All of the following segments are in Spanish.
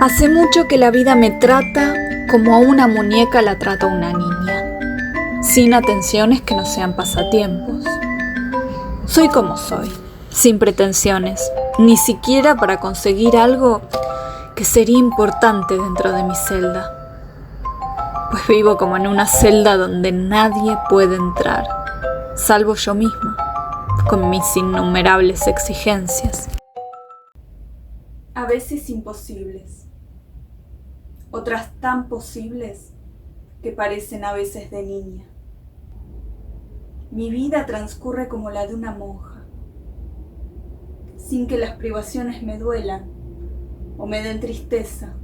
Hace mucho que la vida me trata como a una muñeca la trata una niña, sin atenciones que no sean pasatiempos. Soy como soy, sin pretensiones, ni siquiera para conseguir algo que sería importante dentro de mi celda. Pues vivo como en una celda donde nadie puede entrar, salvo yo misma, con mis innumerables exigencias. A veces imposibles, otras tan posibles que parecen a veces de niña. Mi vida transcurre como la de una monja, sin que las privaciones me duelan o me den tristeza.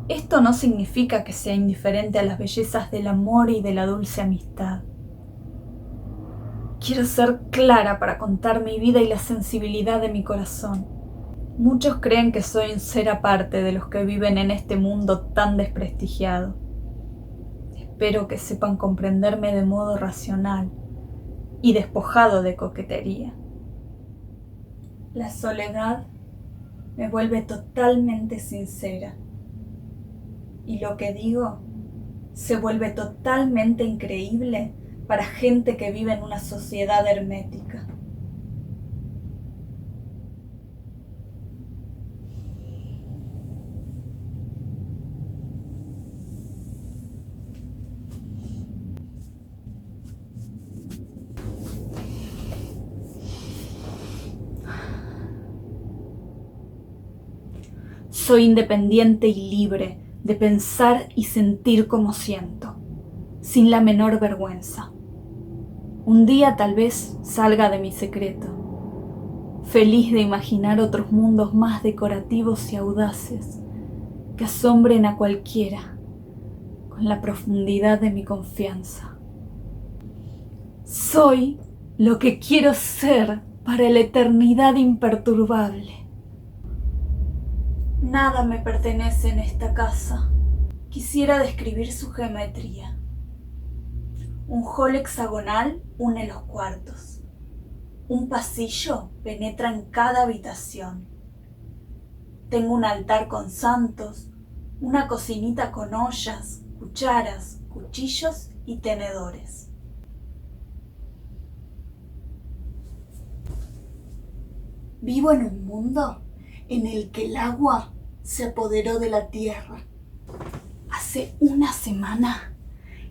Esto no significa que sea indiferente a las bellezas del amor y de la dulce amistad. Quiero ser clara para contar mi vida y la sensibilidad de mi corazón. Muchos creen que soy un ser aparte de los que viven en este mundo tan desprestigiado. Espero que sepan comprenderme de modo racional y despojado de coquetería. La soledad me vuelve totalmente sincera y lo que digo se vuelve totalmente increíble para gente que vive en una sociedad hermética. Soy independiente y libre de pensar y sentir como siento, sin la menor vergüenza. Un día tal vez salga de mi secreto, feliz de imaginar otros mundos más decorativos y audaces que asombren a cualquiera con la profundidad de mi confianza. Soy lo que quiero ser para la eternidad imperturbable. Nada me pertenece en esta casa. Quisiera describir su geometría. Un hall hexagonal une los cuartos. Un pasillo penetra en cada habitación. Tengo un altar con santos, una cocinita con ollas, cucharas, cuchillos y tenedores. Vivo en un mundo en el que el agua se apoderó de la tierra. Hace una semana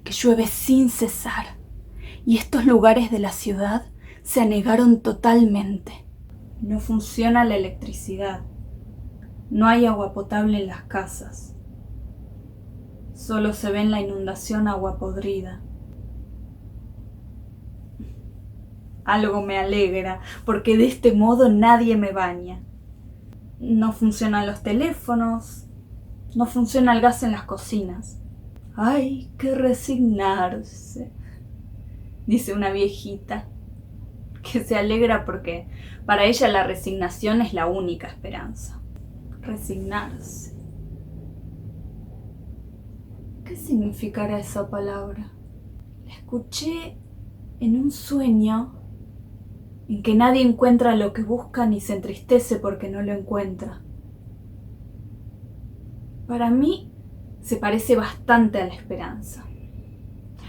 que llueve sin cesar y estos lugares de la ciudad se anegaron totalmente. No funciona la electricidad, no hay agua potable en las casas, solo se ve en la inundación agua podrida. Algo me alegra, porque de este modo nadie me baña. No funcionan los teléfonos, no funciona el gas en las cocinas. Hay que resignarse, dice una viejita, que se alegra porque para ella la resignación es la única esperanza. Resignarse. ¿Qué significará esa palabra? La escuché en un sueño en que nadie encuentra lo que busca ni se entristece porque no lo encuentra. Para mí se parece bastante a la esperanza.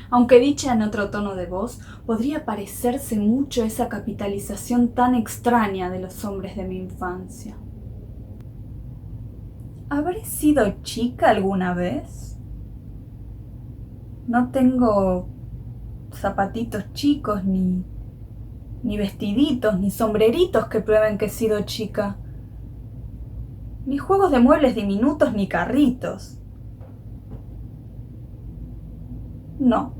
Aunque dicha en otro tono de voz, podría parecerse mucho a esa capitalización tan extraña de los hombres de mi infancia. ¿Habré sido chica alguna vez? No tengo zapatitos chicos, ni vestiditos, ni sombreritos que prueben que he sido chica, ni juegos de muebles diminutos, ni carritos. No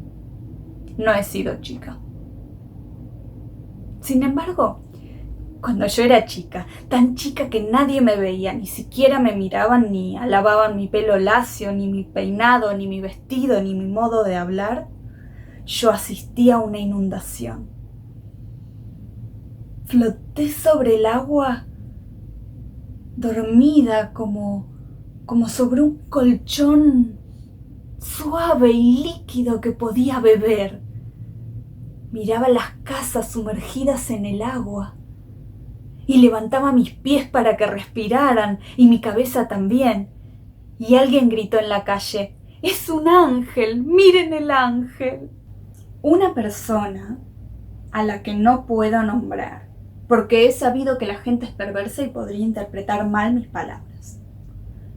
he sido chica. Sin embargo, cuando yo era chica, tan chica que nadie me veía, ni siquiera me miraban, ni alababan mi pelo lacio, ni mi peinado, ni mi vestido, ni mi modo de hablar, yo asistía a una inundación. Floté sobre el agua, dormida como sobre un colchón suave y líquido que podía beber. Miraba las casas sumergidas en el agua y levantaba mis pies para que respiraran y mi cabeza también. Y alguien gritó en la calle: ¡es un ángel! ¡Miren el ángel! Una persona a la que no puedo nombrar, porque he sabido que la gente es perversa y podría interpretar mal mis palabras,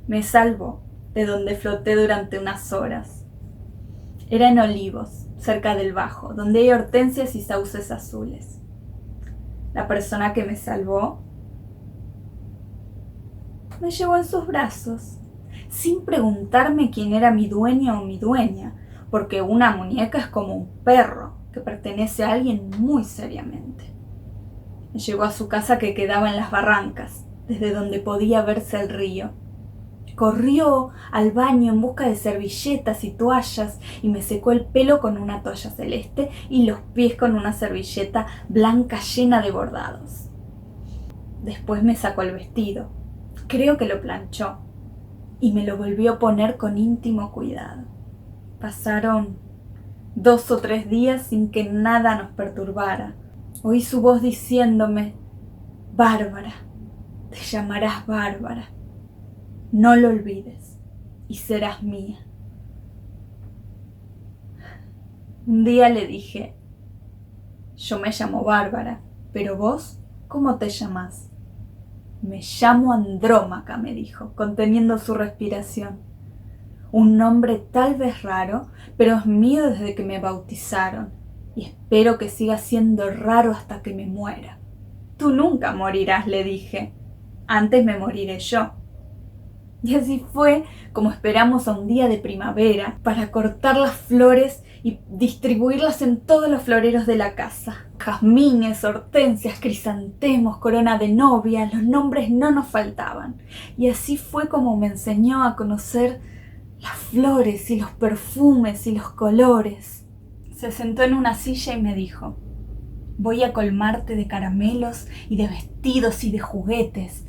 me salvó de donde floté durante unas horas. Era en Olivos, cerca del Bajo, donde hay hortensias y sauces azules. La persona que me salvó me llevó en sus brazos, sin preguntarme quién era mi dueño o mi dueña, porque una muñeca es como un perro que pertenece a alguien muy seriamente. Me llevó a su casa, que quedaba en las barrancas, desde donde podía verse el río. Corrió al baño en busca de servilletas y toallas y me secó el pelo con una toalla celeste y los pies con una servilleta blanca llena de bordados. Después me sacó el vestido, creo que lo planchó, y me lo volvió a poner con íntimo cuidado. Pasaron 2 o 3 días sin que nada nos perturbara. Oí su voz diciéndome: Bárbara, te llamarás Bárbara. No lo olvides y serás mía. Un día le dije: yo me llamo Bárbara, pero vos, ¿cómo te llamás? Me llamo Andrómaca, me dijo, conteniendo su respiración. Un nombre tal vez raro, pero es mío desde que me bautizaron, y espero que siga siendo raro hasta que me muera. Tú nunca morirás, le dije. Antes me moriré yo. Y así fue como esperamos a un día de primavera para cortar las flores y distribuirlas en todos los floreros de la casa. Jazmines, hortensias, crisantemos, corona de novia, los nombres no nos faltaban. Y así fue como me enseñó a conocer las flores y los perfumes y los colores. Se sentó en una silla y me dijo: voy a colmarte de caramelos y de vestidos y de juguetes,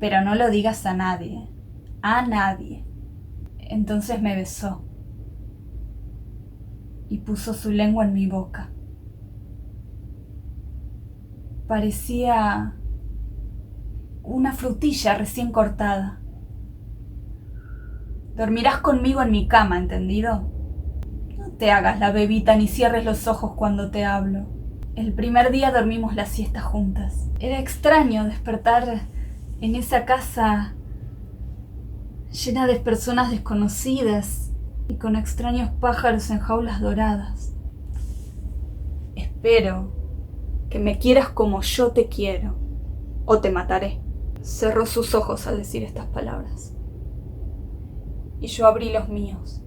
pero no lo digas a nadie. A nadie. Entonces me besó y puso su lengua en mi boca. Parecía una frutilla recién cortada. Dormirás conmigo en mi cama, ¿entendido? No te hagas la bebita ni cierres los ojos cuando te hablo. El primer día dormimos la siesta juntas. Era extraño despertar en esa casa llena de personas desconocidas y con extraños pájaros en jaulas doradas. Espero que me quieras como yo te quiero, o te mataré. Cerró sus ojos al decir estas palabras, y yo abrí los míos.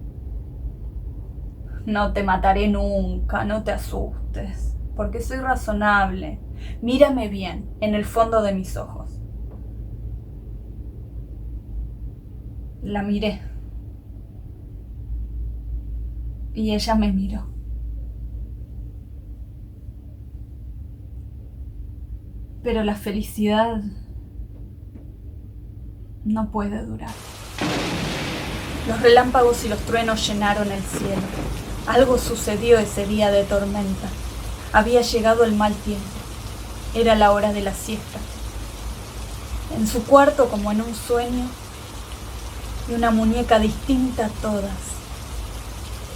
No te mataré nunca, no te asustes, porque soy razonable. Mírame bien, en el fondo de mis ojos. La miré y ella me miró. Pero la felicidad no puede durar. Los relámpagos y los truenos llenaron el cielo. Algo sucedió ese día de tormenta. Había llegado el mal tiempo. Era la hora de la siesta. En su cuarto, como en un sueño, y una muñeca distinta a todas.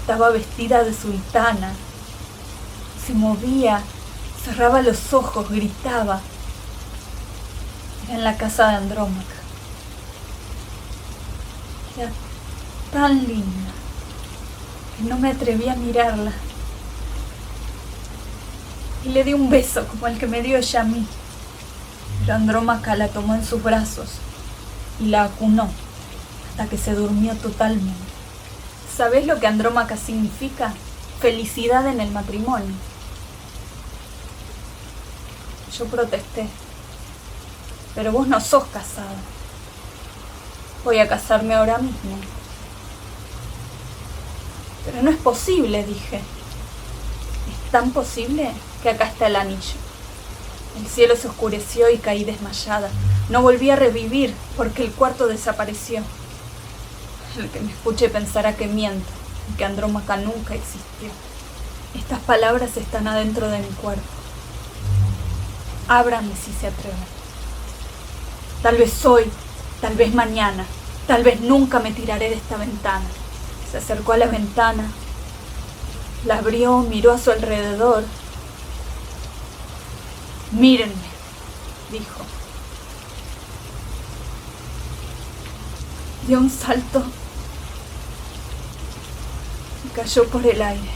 Estaba vestida de sultana, se movía, cerraba los ojos, gritaba. Era en la casa de Andrómaca. Era tan linda que no me atreví a mirarla. Y le di un beso como el que me dio ella a mí. Pero Andrómaca la tomó en sus brazos y la acunó hasta que se durmió totalmente. ¿Sabés lo que Andrómaca significa? Felicidad en el matrimonio. Yo protesté. Pero vos no sos casada. Voy a casarme ahora mismo. Pero no es posible, dije. Es tan posible que acá está el anillo. El cielo se oscureció y caí desmayada. No volví a revivir porque el cuarto desapareció. El que me escuche pensará que miento y que Andrómaca nunca existió. Estas palabras están adentro de mi cuerpo. Ábrame si se atreven. Tal vez hoy, tal vez mañana, tal vez nunca me tiraré de esta ventana. Se acercó a la ventana, la abrió, miró a su alrededor. Mírenme, dijo. Dio un salto y cayó por el aire.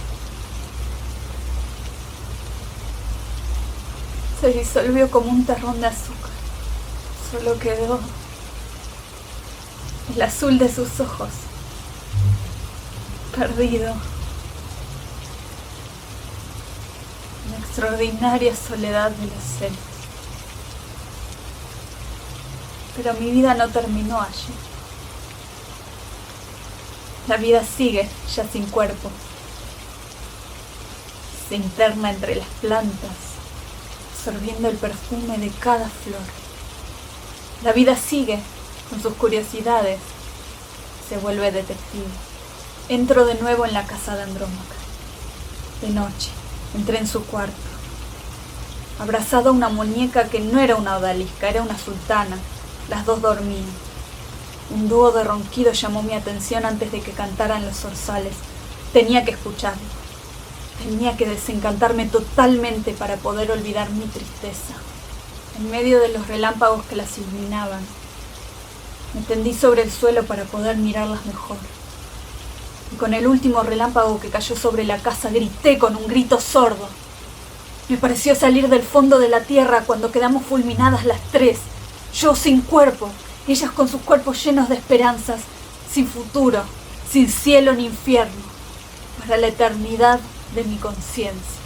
Se disolvió como un terrón de azúcar. Solo quedó el azul de sus ojos, perdido en la extraordinaria soledad de los celos. Pero mi vida no terminó allí. La vida sigue, ya sin cuerpo. Se interna entre las plantas, absorbiendo el perfume de cada flor. La vida sigue, con sus curiosidades. Se vuelve detective. Entro de nuevo en la casa de Andrómaca. De noche, entré en su cuarto. Abrazado a una muñeca que no era una odalisca, era una sultana. Las dos dormían. Un dúo de ronquidos llamó mi atención antes de que cantaran los zorzales. Tenía que escucharlo. Tenía que desencantarme totalmente para poder olvidar mi tristeza. En medio de los relámpagos que las iluminaban, me tendí sobre el suelo para poder mirarlas mejor. Y con el último relámpago que cayó sobre la casa, grité con un grito sordo. Me pareció salir del fondo de la tierra cuando quedamos fulminadas las tres. Yo sin cuerpo, ellas con sus cuerpos llenos de esperanzas, sin futuro, sin cielo ni infierno, para la eternidad de mi conciencia.